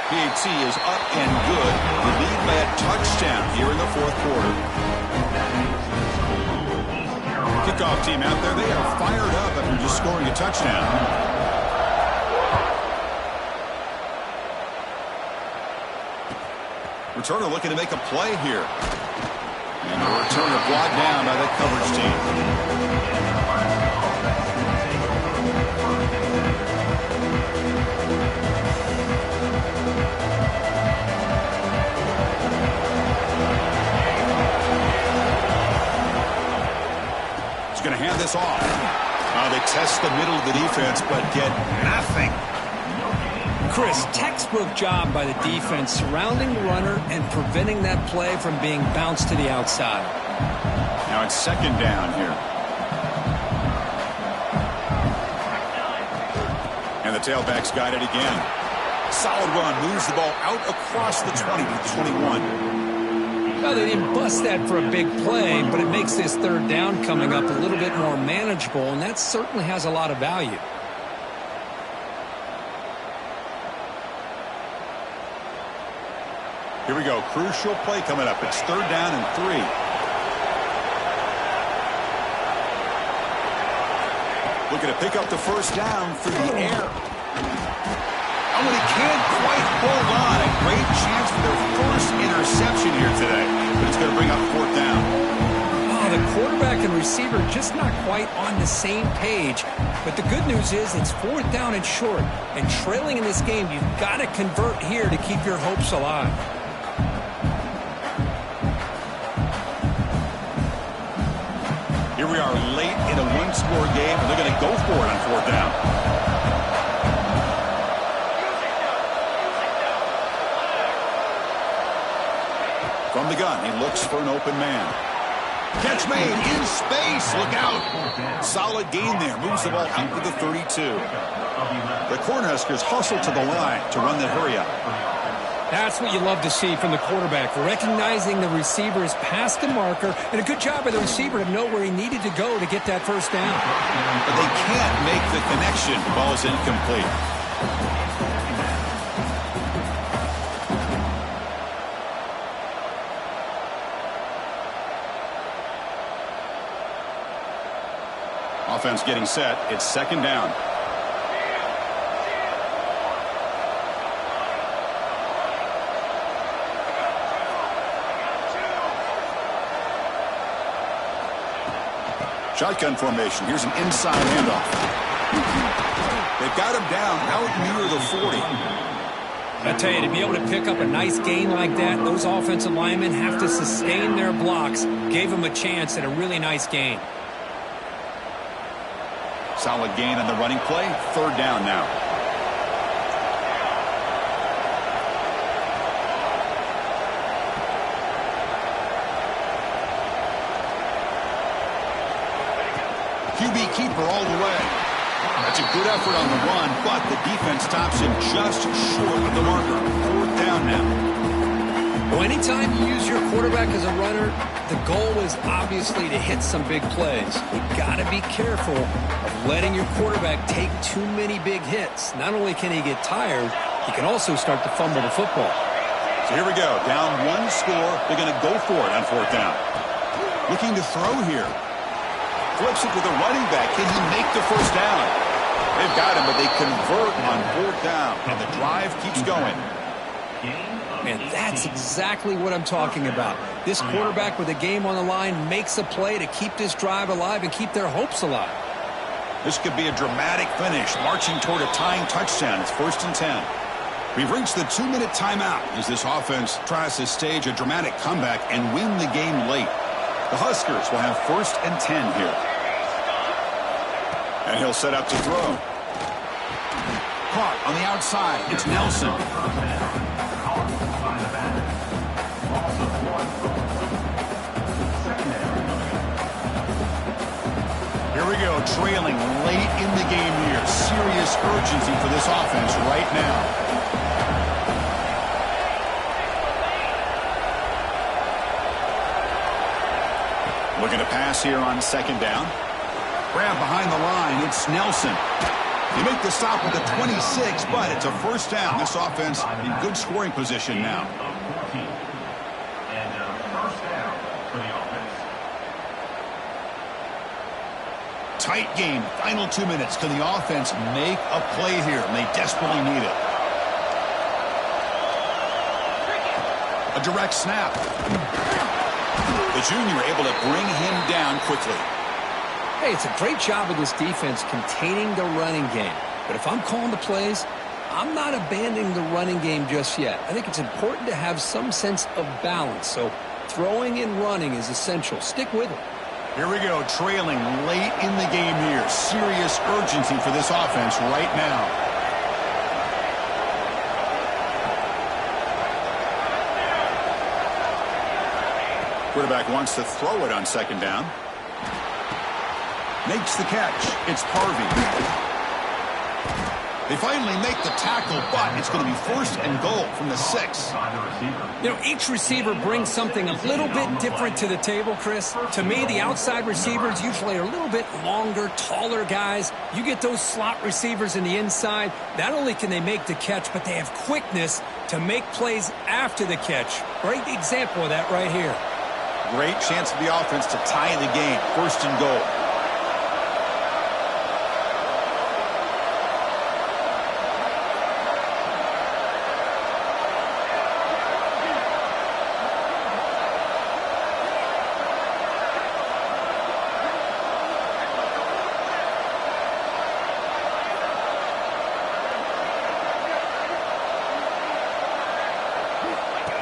PHC is up and good. They lead by a touchdown here in the 4th quarter. Kickoff team out there, they are fired up after just scoring a touchdown. Returner looking to make a play here. And the returner brought down by that coverage team. He's going to hand this off. They test the middle of the defense, but get nothing. Chris, textbook job by the defense surrounding the runner and preventing that play from being bounced to the outside. Now it's 2nd down here. And the tailback's got it again. Solid run, moves the ball out across the 20 to the 21. Well, they didn't bust that for a big play, but it makes this 3rd down coming up a little bit more manageable, and that certainly has a lot of value. Here we go. Crucial play coming up. It's 3rd down and 3. Looking to pick up the first down through the air. Oh, and he can't quite hold on. A great chance for their first interception here today. But it's going to bring up 4th down. Oh, the quarterback and receiver just not quite on the same page. But the good news is it's 4th down and short. And trailing in this game, you've got to convert here to keep your hopes alive. Here we are late in a one-score game, and they're going to go for it on 4th down. From the gun, he looks for an open man. Catch made in space. Look out. Solid gain there. Moves the ball out to the 32. The Cornhuskers hustle to the line to run the hurry up. That's what you love to see from the quarterback, recognizing the receiver is past the marker, and a good job by the receiver to know where he needed to go to get that first down. But they can't make the connection. Ball's incomplete. Offense getting set. It's second down. Shotgun formation. Here's an inside handoff. They've got him down out near the 40. I tell you, to be able to pick up a nice gain like that, those offensive linemen have to sustain their blocks. Gave them a chance at a really nice gain. Solid gain on the running play. Third down now. QB keeper all the way. That's a good effort on the run, but the defense stops him just short of the marker. Fourth down now. Well, anytime you use your quarterback as a runner, the goal is obviously to hit some big plays. You got to be careful of letting your quarterback take too many big hits. Not only can he get tired, he can also start to fumble the football. So here we go. Down one score. They're going to go for it on fourth down. Looking to throw here. Flips it to the running back. Can he make the first down? They've got him, but they convert on fourth down, and the drive keeps going. Man, that's exactly what I'm talking about. This quarterback with a game on the line makes a play to keep this drive alive and keep their hopes alive. This could be a dramatic finish, marching toward a tying touchdown. It's 1st and 10. We've reached the 2-minute timeout as this offense tries to stage a dramatic comeback and win the game late. The Huskers will have 1st and 10 here. And he'll set up to throw. Caught on the outside. It's Nelson. Here we go, trailing late in the game here. Serious urgency for this offense right now. Looking to pass here on second down. Grab behind the line. It's Nelson. They make the stop with the 26, but it's a first down. This offense in good scoring position now. And first down for the offense. Tight game. Final 2 minutes. Can the offense make a play here? And they desperately need it. A direct snap. The junior able to bring him down quickly. Hey, it's a great job of this defense containing the running game. But if I'm calling the plays, I'm not abandoning the running game just yet. I think it's important to have some sense of balance. So throwing and running is essential. Stick with it. Here we go, trailing late in the game here. Serious urgency for this offense right now. Quarterback wants to throw it on second down. Makes the catch. It's Harvey. They finally make the tackle, but it's going to be 1st and goal from the 6. You know, each receiver brings something a little bit different to the table, Chris. To me, the outside receivers usually are a little bit longer, taller guys. You get those slot receivers in the inside, not only can they make the catch, but they have quickness to make plays after the catch. Great example of that right here. Great chance for the offense to tie the game. 1st and goal.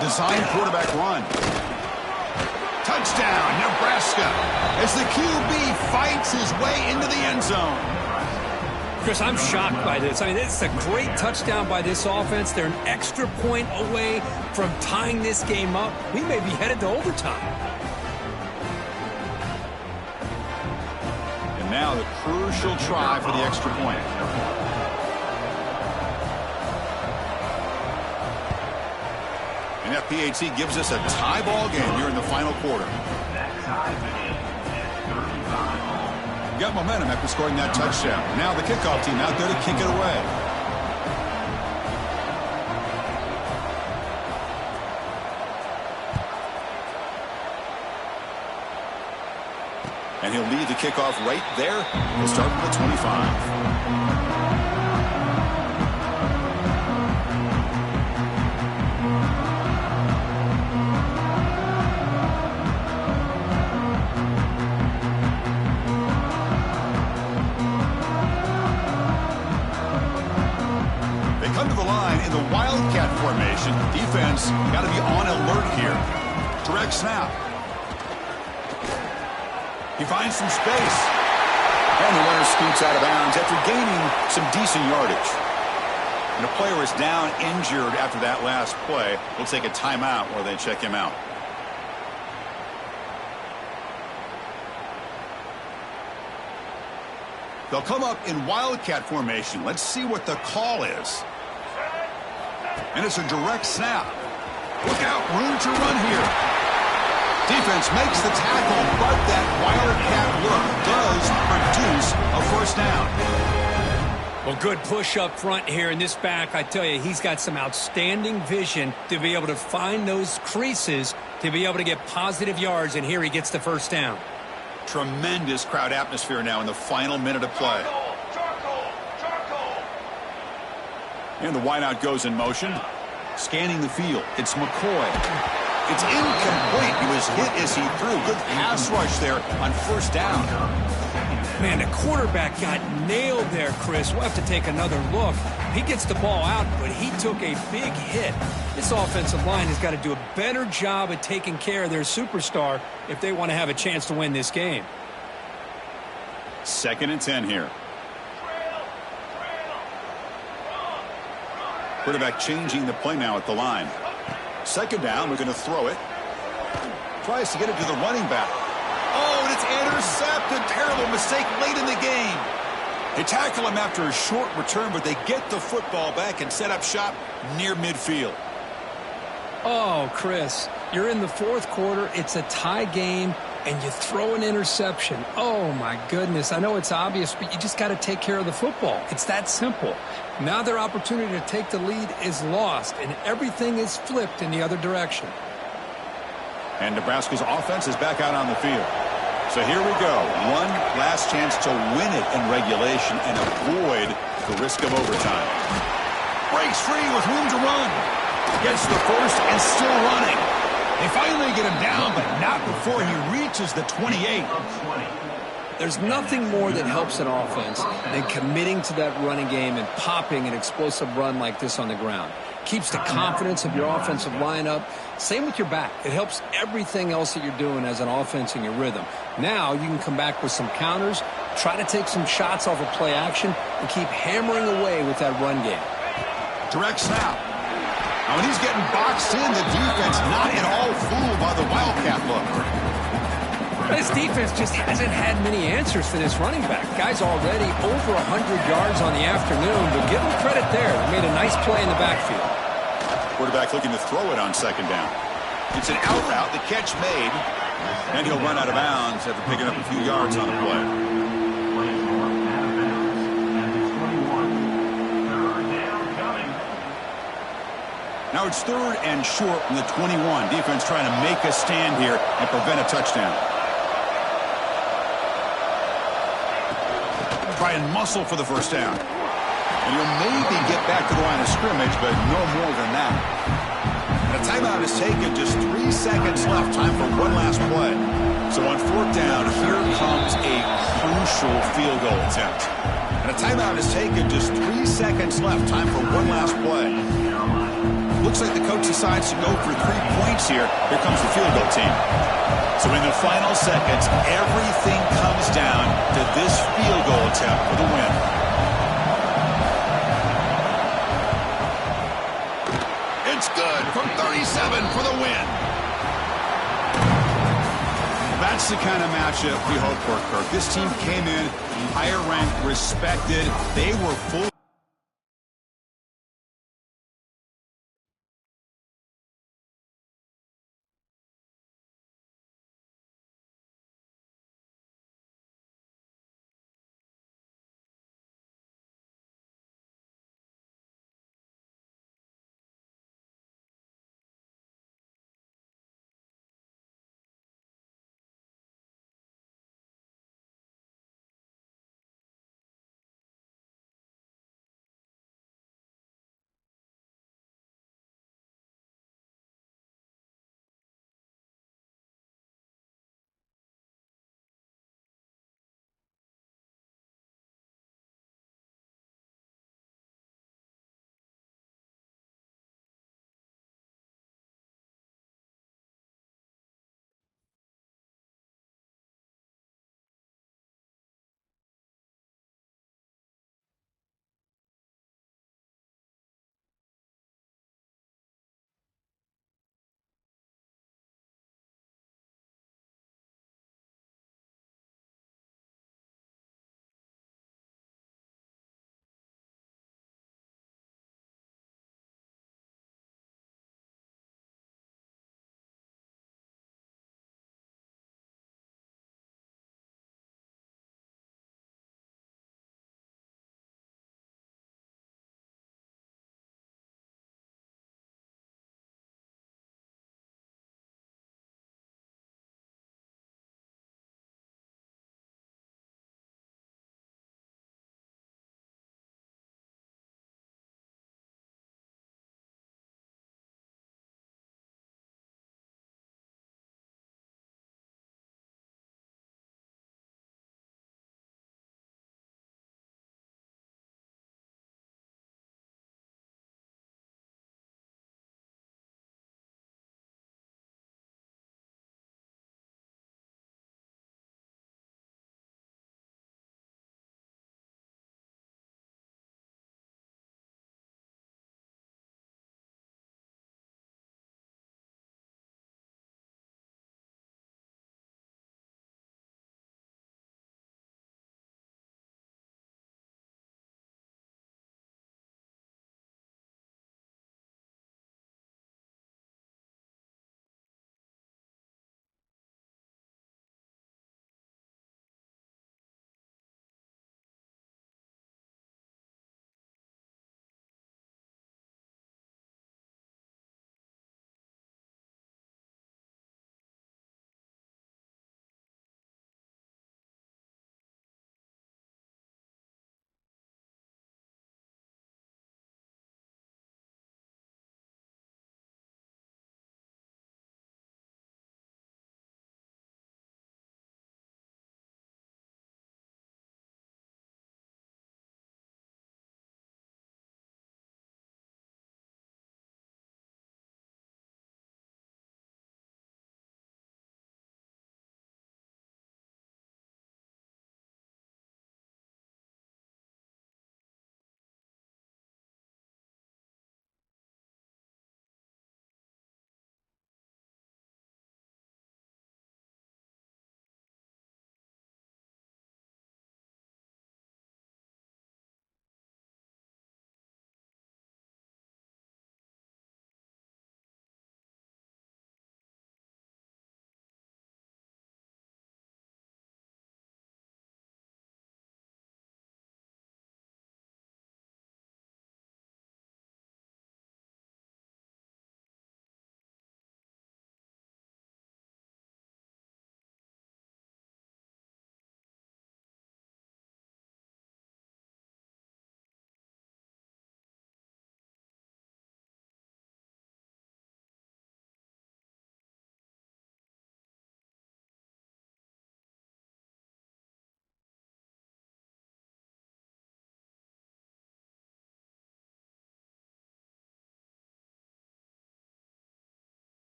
Design quarterback run. Touchdown, Nebraska, as the QB fights his way into the end zone. Chris, I'm shocked by this. I mean, it's a great touchdown by this offense. They're an extra point away from tying this game up. We may be headed to overtime. Now the crucial try for the extra point. And that PAT gives us a tie ball game here in the final quarter. Got momentum after scoring that touchdown. Now the kickoff team out there to kick it away. And he'll lead the kickoff right there. He'll start from the 25. In the Wildcat formation, defense got to be on alert here. Direct snap. He finds some space. And the runner scoots out of bounds after gaining some decent yardage. And the player is down injured after that last play. We'll take a timeout while they check him out. They'll come up in Wildcat formation. Let's see what the call is. And it's a direct snap. Look out, room to run here. Defense makes the tackle, but that Wildcat look does produce a first down. Well, good push up front here in this back. I tell you, he's got some outstanding vision to be able to find those creases, to be able to get positive yards, and here he gets the first down. Tremendous crowd atmosphere now in the final minute of play. And the wideout goes in motion. Scanning the field. It's McCoy. It's incomplete. He was hit as he threw. Good pass rush there on first down. Man, the quarterback got nailed there, Chris. We'll have to take another look. He gets the ball out, but he took a big hit. This offensive line has got to do a better job at taking care of their superstar if they want to have a chance to win this game. 2nd and 10 here. Quarterback changing the play now at the line. 2nd down, we're going to throw it. Tries to get it to the running back. Oh, and it's intercepted. Terrible mistake late in the game. They tackle him after a short return, but they get the football back and set up shop near midfield. Oh, Chris, you're in the 4th quarter. It's a tie game, and you throw an interception. Oh, my goodness. I know it's obvious, but you just got to take care of the football. It's that simple. Now their opportunity to take the lead is lost, and everything is flipped in the other direction. And Nebraska's offense is back out on the field. So here we go. One last chance to win it in regulation and avoid the risk of overtime. Breaks free with room to run. Gets the first and still running. They finally get him down, but not before he reaches the 28. There's nothing more that helps an offense than committing to that running game and popping an explosive run like this on the ground. Keeps the confidence of your offensive lineup. Same with your back. It helps everything else that you're doing as an offense in your rhythm. Now you can come back with some counters, try to take some shots off of play action, and keep hammering away with that run game. Direct snap. Now when he's getting boxed in, the defense not at all fooled by the Wildcat look. This defense just hasn't had many answers for this running back. Guy's already over 100 yards on the afternoon, but give him credit there. They made a nice play in the backfield. Quarterback looking to throw it on 2nd down. It's an out route, the catch made, and he'll run out of bounds after picking up a few yards on the play. Now it's 3rd and short from the 21. Defense trying to make a stand here and prevent a touchdown. Try and muscle for the first down. And you'll maybe get back to the line of scrimmage, but no more than that. And a timeout is taken. Just 3 seconds left. Time for one last play. So on 4th down, here comes a crucial field goal attempt. And a timeout is taken. Just 3 seconds left. Time for one last play. Looks like the coach decides to go for 3 points here. Here comes the field goal team. So in the final seconds, everything comes down to this field goal attempt for the win. It's good from 37 for the win. That That's the kind of matchup we hope for, Kirk. This team came in higher ranked, respected. They were full.